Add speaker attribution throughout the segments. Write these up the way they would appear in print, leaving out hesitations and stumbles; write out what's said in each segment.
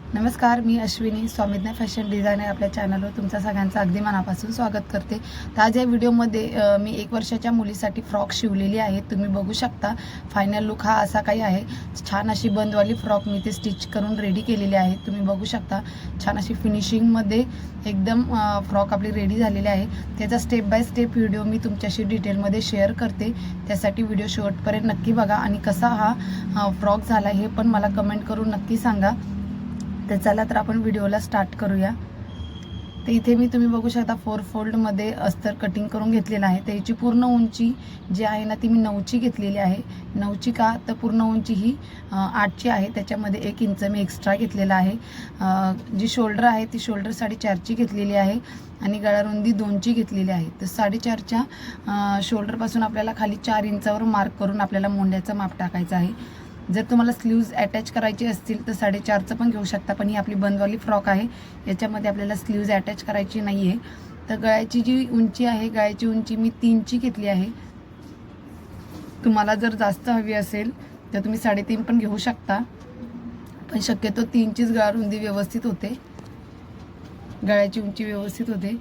Speaker 1: नमस्कार, मी Ashwini स्वामीज्ञा fashion designer आपल्या चॅनलवर तुमच्या सगळ्यांचं अगदी मनापासून स्वागत करते। तर आज या व्हिडिओमध्ये मी 1 वर्षाच्या मुलीसाठी फ्रॉक शिवलेली आहे। तुम्ही बघू शकता फायनल लुक हा असा काही आहे। छान अशी बंदवाली फ्रॉक मी ते स्टिच करून रेडी केलेली आहे। तुम्ही बघू शकता छान अशी फिनिशिंगमध्ये एकदम फ्रॉक आपली रेडी झालेली आहे। त्याचा स्टेप बाय स्टेप व्हिडिओ मी तुमच्याशी डिटेलमध्ये शेअर करते। त्यासाठी व्हिडिओ शेवटपर्यंत नक्की बघा आणि कसा हा फ्रॉक झाला हे पण मला कमेंट करून नक्की सांगा। तर चला तर आपण व्हिडिओला स्टार्ट करूया। तर इथे मी तुम्ही बघू शकता 4 फोल्डमध्ये अस्तर कटिंग करून घेतलेला आहे। त्याची पूर्ण उंची जी आहे ना ती मी 9ची घेतलेली आहे। 9ची का तर पूर्ण उंची ही 8ची आहे, त्याच्यामध्ये 1 इंच मी एक्स्ट्रा घेतलेला आहे। जी शोल्डर आहे ती शोल्डर 4.5ची घेतलेली आहे आणि गळारुंदी 2ची घेतलेली आहे। तर 4.5च्या शोल्डरपासून आपल्याला खाली 4 इंचावर मार्क करून आपल्याला मोंड्याचं माप टाकायचं आहे। जर तुम्हाला स्लीव्ज अटॅच करायचे असतील तर 4.5चं पण घेऊ शकता, पण ही आपली बंदवाली फ्रॉक आहे, याच्यामध्ये आपल्याला स्लीव्ज अटॅच करायची नाही आहे। तर गळ्याची जी उंची आहे, गळ्याची उंची मी 3ची घेतली आहे। तुम्हाला जर जास्त हवी असेल तर तुम्ही 3.5 पण घेऊ शकता, पण शक्यतो 3चीच गळारुंदी व्यवस्थित होते, गळ्याची उंची व्यवस्थित होते।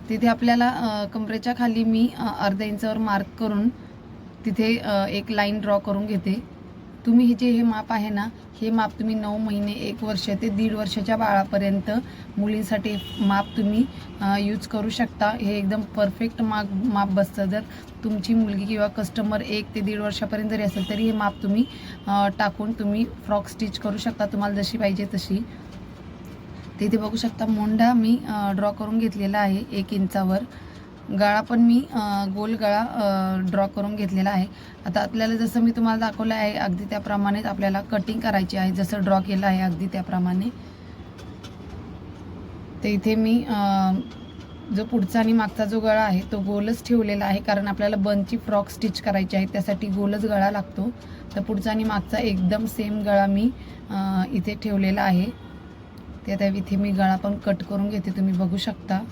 Speaker 1: तिथे आपल्याला कमरेच्या खाली मी अर्धा इंचावर मार्क करून तिथे एक लाईन ड्रॉ करून घेते। तुम्ही हे माप आहे ना, हे माप तुम्ही 9 महिने 1 वर्ष ते 1.5 वर्षाच्या बाळापर्यंत मुलींसाठी माप तुम्ही यूज करू शकता। हे एकदम परफेक्ट माप बसतं। जर तुमची मुलगी किंवा कस्टमर 1 ते 1.5 वर्षापर्यंत जरी असेल तरी हे माप तुम्ही टाकून तुम्ही फ्रॉक स्टिच करू शकता, तुम्हाला जशी पाहिजे तशी। तिथे बघू शकता मोंढा मी ड्रॉ करून घेतलेला आहे 1 इंचावर। गळा पण मी गोल गळा ड्रॉ करून घेतलेला आहे। आता आपल्याला जसं मी तुम्हाला दाखवलं आहे अगदी त्याप्रमाणेच आपल्याला कटिंग करायची आहे, जसं ड्रॉ केलं आहे अगदी त्याप्रमाणे। तर इथे मी जो पुढचा आणि मागचा जो गळा आहे तो गोलच ठेवलेला आहे, कारण आपल्याला बनची फ्रॉक स्टिच करायची आहे, त्यासाठी गोलच गळा लागतो। तर पुढचा आणि मागचा एकदम सेम गळा मी इथे ठेवलेला आहे। त्या इथे मी गळा पण कट करून घेते, तुम्ही बघू शकता।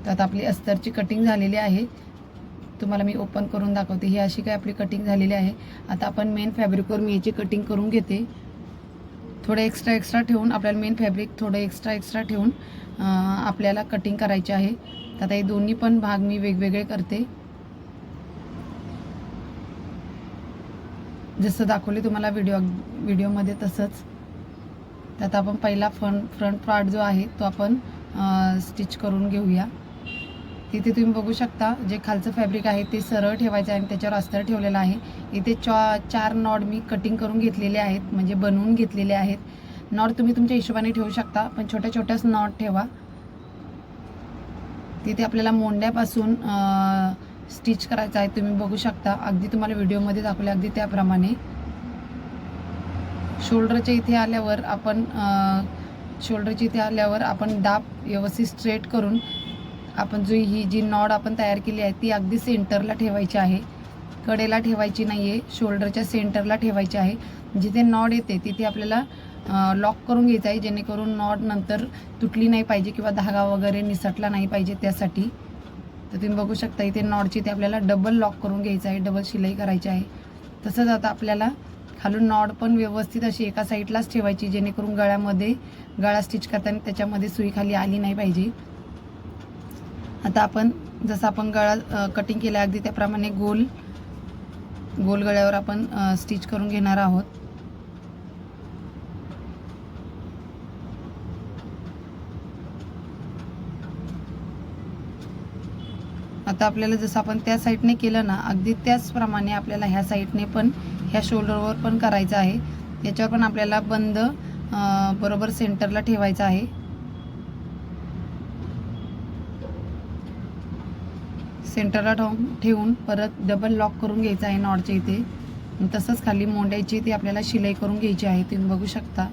Speaker 1: तर आपली अस्तरची कटिंग झालेली आहे, तुम्हाला मी ओपन करून दाखवते। ही अशी काय आपली कटिंग झालेली आहे। आता आपण मेन फॅब्रिकवर मी याची कटिंग करून घेते। थोडं एक्स्ट्रा ठेवून आपल्याला मेन फॅब्रिक थोडं एक्स्ट्रा ठेवून आपल्याला कटिंग करायची आहे। तर आता हे दोन्ही पण भाग मी वेगवेगळे करते, जसं दाखवले तुम्हाला व्हिडिओमध्ये तसंच। तर आता आपण पहिला फ्रंट पार्ट जो आहे तो आपण स्टिच करून घेऊया। तिथे तुम्ही बघू शकता जे खालचं फॅब्रिक आहे ते सरळ ठेवायचं आहे आणि त्याच्यावर अस्तर ठेवलेला आहे। इथे 4 नॉड मी कटिंग करून घेतलेले आहेत, म्हणजे बनवून घेतलेले आहेत। नॉड तुम्ही तुमच्या हिशोबाने ठेवू शकता, पण छोट्याच नॉड ठेवा। तिथे आपल्याला मोंड्यापासून स्टिच करायचं आहे, तुम्ही बघू शकता अगदी तुम्हाला व्हिडिओमध्ये दाखवले अगदी त्याप्रमाणे। शोल्डरच्या इथे आल्यावर आपण दाब व्यवस्थित स्ट्रेट करून आपण ही जी नॉड आपण तयार केली आहे ती अगदी सेंटरला ठेवायची आहे, कडेला ठेवायची नाही आहे, शोल्डरच्या सेंटरला ठेवायची आहे। जिथे नॉड येते तिथे आपल्याला लॉक करून घ्यायचं आहे, जेणेकरून नॉड नंतर तुटली नाही पाहिजे किंवा धागा वगैरे निसटला नाही पाहिजे त्यासाठी। तर तुम्ही बघू शकता इथे नॉडची ते आपल्याला डबल लॉक करून घ्यायचं आहे, डबल शिलाई करायची आहे। तसंच आता आपल्याला खालून नॉड पण व्यवस्थित अशी एका साईडलाच ठेवायची, जेणेकरून गळा स्टिच करताना त्याच्यामध्ये सुई खाली आली नाही पाहिजे। आता आपण जसं आपण गळा कटिंग केला अगदी त्याप्रमाणे गोल गळ्यावर आपण स्टिच करून घेणार आहोत। आता आपल्याला जसं आपण त्या साईडने केलं ना अगदी त्याचप्रमाणे आपल्याला ह्या साईडने पण ह्या शोल्डरवर पण करायचं आहे। याच्यावर पण आपल्याला बंद बरोबर सेंटरला ठेवायचं आहे। सेंटरला ठेवून परत डबल लॉक करून घ्यायचं आहे नॉडच्या इथे। तसंच खाली मोंड्याची ती आपल्याला शिलाई करून घ्यायची आहे, तुम्ही बघू शकता।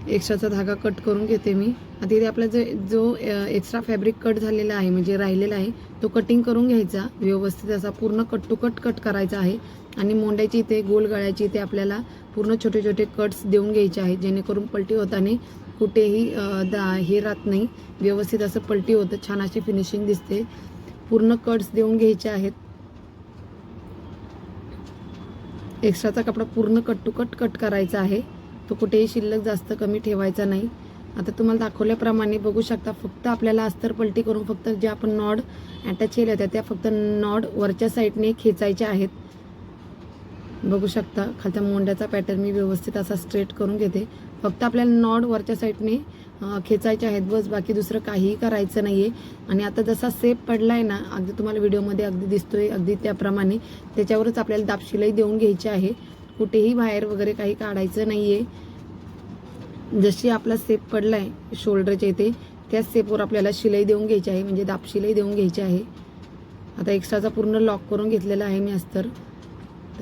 Speaker 1: एक्स्ट्राचा धागा कट करून घेते मी। आता इथे आपला जो एक्स्ट्रा फॅब्रिक कट झालेला आहे म्हणजे राहिलेला आहे तो कटिंग करून घ्यायचा, व्यवस्थित असा पूर्ण कट टू कट करायचा आहे। आणि मोंड्याची इथे गोल गळ्याची इथे आपल्याला पूर्ण छोटे कट्स देऊन घ्यायचे आहेत, जेणेकरून पलटी होताना कुठेही हे राहत नाही, व्यवस्थित असं पलटी होतं, छान अशी फिनिशिंग दिसते। पूर्ण कट्स देऊन घ्यायचे आहेत. एक्स्ट्राचा कपडा पूर्ण कट टू कट करायचा आहे. तो कुठेही शिल्लक जास्त कमी ठेवायचा नाही. आता तुम्हाला दाखवल्याप्रमाणे बघू शकता, फक्त आपल्याला अस्तर पलटी करून फक्त जे आपण नॉड अटॅच केल्या होत्या त्या फक्त नॉड वरच्या साईडने खेचायच्या आहेत. बघू शकता खालच्या मोंड्याचा पॅटर्न मी व्यवस्थित असा स्ट्रेट करून घेते. फक्त आपल्याला नॉड वरच्या साईडने खेचायचे आहेत बस, बाकी दुसरं काहीही करायचं नाही आहे. आणि आता जसा सेप पडला आहे ना, अगदी तुम्हाला व्हिडिओमध्ये अगदी दिसतोय अगदी त्याप्रमाणे त्याच्यावरच आपल्याला दाबशिलाई देऊन घ्यायची आहे. कुठेही बाहेर वगैरे काही काढायचं नाही आहे. जशी आपला सेप पडला आहे शोल्डरच्या इथे त्याच सेपवर आपल्याला शिलाई देऊन घ्यायची आहे, म्हणजे दाबशिलाई देऊन घ्यायची आहे. आता एक्स्ट्राचा पूर्ण लॉक करून घेतलेला आहे मी अस्तर.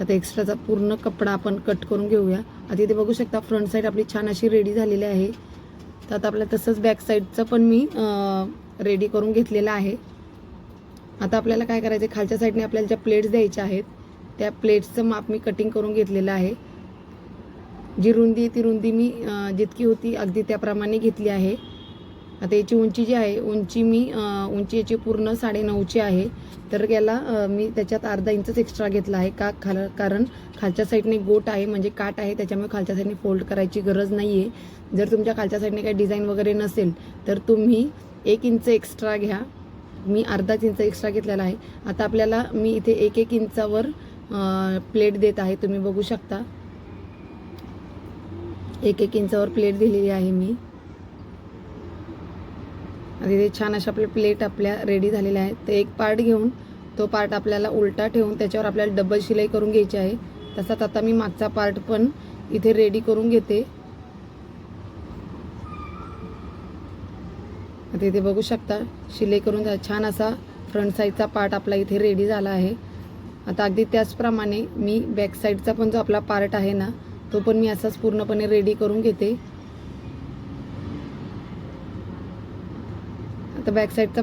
Speaker 1: आता एक्स्ट्राचा पूर्ण कपडा आपण कट करून घेऊया. आता इथे बघू शकता फ्रंट साईड आपली छान अशी रेडी झालेली आहे. तर आता आपल्याला तसंच बॅक साईडचं पण मी रेडी करून घेतलेलं आहे. आता आपल्याला काय करायचं, खालच्या साईडने आपल्याला ज्या प्लेट्स द्यायच्या आहेत त्या प्लेट्सचं माप मी कटिंग करून घेतलेलं आहे. जी रुंदी ती रुंदी मी जितकी होती अगदी त्याप्रमाणे घेतली आहे. आता याची उंची जी आहे उंची याची पूर्ण 9.5ची आहे. तर याला मी त्याच्यात अर्धा इंचच एक्स्ट्रा घेतला आहे कारण खालच्या साईडने गोट आहे म्हणजे काट आहे, त्याच्यामुळे खालच्या साईडने फोल्ड करायची गरज नाही आहे. जर तुमच्या खालच्या साईडने काही डिझाईन वगैरे नसेल तर तुम्ही 1 इंच एक्स्ट्रा घ्या. मी अर्धाच इंच एक्स्ट्रा घेतलेला आहे. आता आपल्याला मी इथे 1 इंचावर प्लेट देत आहे. तुम्ही बघू शकता 1 इंचावर प्लेट दिलेली आहे मी. आता इथे छान अशा आपल्या प्लेट आपल्या रेडी झालेल्या आहेत. तर एक पार्ट घेऊन तो पार्ट आपल्याला उलटा ठेवून त्याच्यावर आपल्याला डबल शिलाई करून घ्यायची आहे. तसाच आता मी मागचा पार्ट पण इथे रेडी करून घेते. आता इथे बघू शकता शिलाई करून छान असा फ्रंट साईडचा पार्ट आपला इथे रेडी झाला आहे. आता अगदी त्याचप्रमाणे मी बॅक साईडचा पण जो आपला पार्ट आहे ना तो पण मी असाच पूर्णपणे रेडी करून घेते. आता बॅक साईडचा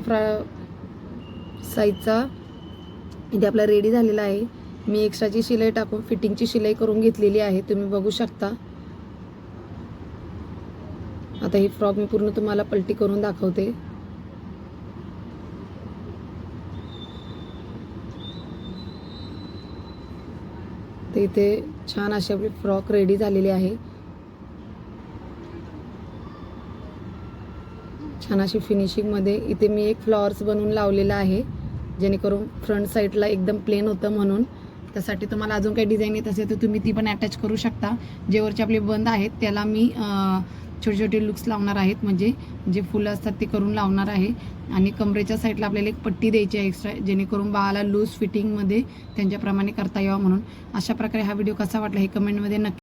Speaker 1: साईडचा इथे आपला रेडी झालेला आहे. मी एक्स्ट्राची शिलाई टाकून फिटिंगची शिलाई करून घेतलेली आहे. तुम्ही बघू शकता. आता ही फ्रॉक मी पूर्ण तुम्हाला पलटी करून दाखवते. तर इथे छान अशी आपली फ्रॉक रेडी झालेली आहे. छान अशी फिनिशिंगमध्ये इथे मी एक फ्लॉवर्स बनवून लावलेला आहे जेणेकरून फ्रंट साईडला एकदम प्लेन होतं म्हणून. त्यासाठी तुम्हाला अजून काही डिझाईन येत असेल तर तुम्ही ती पण अटॅच करू शकता. जे वरचे आपले बंद आहेत त्याला मी छोटे छोटे लुक्स लावणार आहेत, म्हणजे जे फुलं असतात ते करून लावणार आहे. आणि कमरेच्या साईडला आपल्याला एक पट्टी द्यायची आहे एक्स्ट्रा, जेणेकरून बाळाला लूज फिटिंगमध्ये त्यांच्याप्रमाणे करता यावं म्हणून. अशा प्रकारे हा व्हिडिओ कसा वाटला हे कमेंटमध्ये नक्की